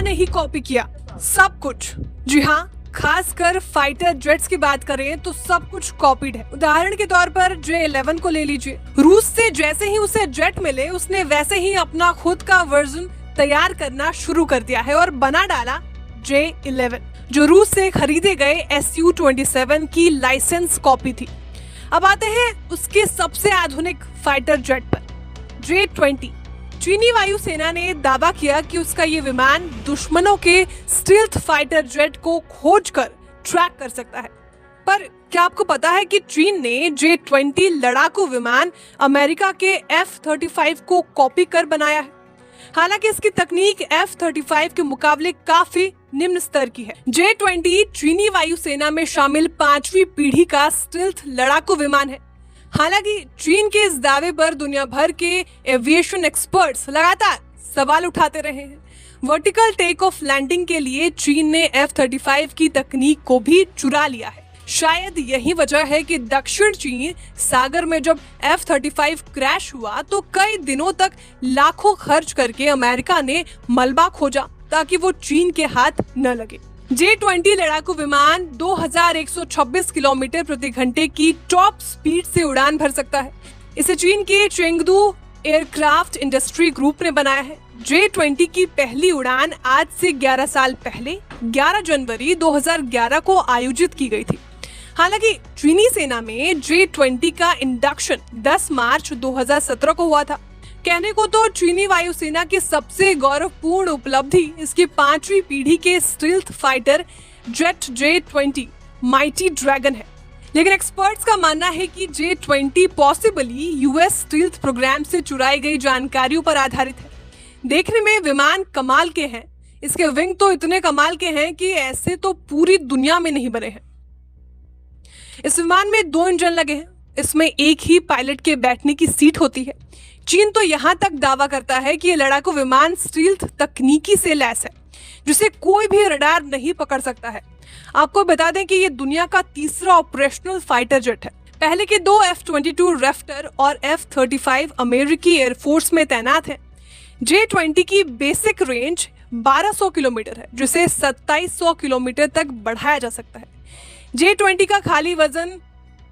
ने ही कॉपी किया सब कुछ। जी हाँ, खासकर फाइटर जेट्स की बात करें तो सब कुछ कॉपीड है। उदाहरण के तौर पर J-11 को ले लीजिए। रूस से जैसे ही उसे जेट मिले, उसने वैसे ही अपना खुद का वर्जन तैयार करना शुरू कर दिया है और बना डाला J-11, जो रूस से खरीदे गए Su-27 की लाइसेंस कॉपी थी। अब आते हैं उसके सबसे आधुनिक फाइटर जेट पर, J-20। चीनी वायुसेना ने दावा किया कि उसका ये विमान दुश्मनों के स्टील्थ फाइटर जेट को खोजकर ट्रैक कर सकता है। पर क्या आपको पता है कि चीन ने J-20 लड़ाकू विमान अमेरिका के F-35 को कॉपी कर बनाया है। हालांकि इसकी तकनीक F-35 के मुकाबले काफी निम्न स्तर की है। J-20 चीनी वायुसेना में शामिल 5वीं पीढ़ी का स्टील्थ लड़ाकू विमान है। हालांकि चीन के इस दावे पर दुनिया भर के एविएशन एक्सपर्ट्स लगातार सवाल उठाते रहे हैं। वर्टिकल टेक ऑफ लैंडिंग के लिए चीन ने F-35 की तकनीक को भी चुरा लिया है। शायद यही वजह है कि दक्षिण चीन सागर में जब F-35 क्रैश हुआ तो कई दिनों तक लाखों खर्च करके अमेरिका ने मलबा खोजा ताकि वो चीन के हाथ न लगे। J-20 लड़ाकू विमान 2126 किलोमीटर प्रति घंटे की टॉप स्पीड से उड़ान भर सकता है। इसे चीन के चेंगदू एयरक्राफ्ट इंडस्ट्री ग्रुप ने बनाया है। J-20 की पहली उड़ान आज से 11 साल पहले 11 जनवरी 2011 को आयोजित की गई थी। हालांकि चीनी सेना में J-20 का इंडक्शन 10 मार्च 2017 को हुआ था। कहने को तो चीनी वायुसेना की सबसे गौरवपूर्ण उपलब्धि इसकी 5वीं पीढ़ी के stealth fighter jet J-20 mighty dragon है, लेकिन एक्सपर्ट्स का मानना है कि J-20 possibly US stealth programme से चुराई गई जानकारियों पर आधारित है। देखने में विमान कमाल के हैं, इसके विंग तो इतने कमाल के हैं कि ऐसे तो पूरी दुनिया में नहीं बने हैं। इस विमान में 2 इंजन लगे हैं। इसमें एक ही पायलट के बैठने की सीट होती है। चीन तो यहाँ तक दावा करता है कि ये लड़ाकू विमान स्टील्थ तकनीकी से लैस है, जिसे कोई भी रडार नहीं पकड़ सकता है। आपको बता दें कि ये दुनिया का तीसरा ऑपरेशनल फाइटर जेट है। पहले के 2 F-22 रैप्टर और F-35 अमेरिकी एयरफोर्स में तैनात हैं। J-20 की बेसिक रेंज 1200 किलोमीटर है, जिसे 2700 किलोमीटर तक बढ़ाया जा सकता है। J-20 का खाली वजन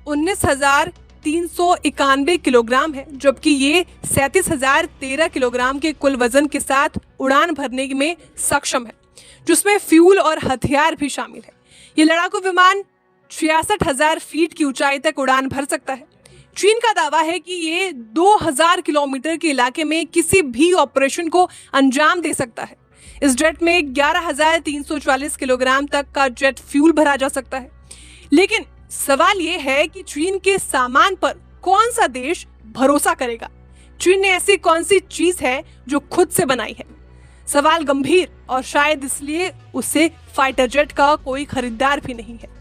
19,391 किलोग्राम है, जबकि ये 37,013 किलोग्राम के कुल वजन के साथ उड़ान भरने में सक्षम है, जिसमें फ्यूल और हथियार भी शामिल है। ये लड़ाकू विमान 66,000 फीट की ऊंचाई तक उड़ान भर सकता है। चीन का दावा है कि ये 2000 किलोमीटर के इलाके में किसी भी ऑपरेशन को अंजाम दे सकता है। इस जेट में 11,340 किलोग्राम तक का जेट फ्यूल भरा जा सकता है। लेकिन सवाल ये है कि चीन के सामान पर कौन सा देश भरोसा करेगा? चीन ने ऐसी कौन सी चीज है जो खुद से बनाई है? सवाल गंभीर, और शायद इसलिए उसे फाइटर जेट का कोई खरीदार भी नहीं है।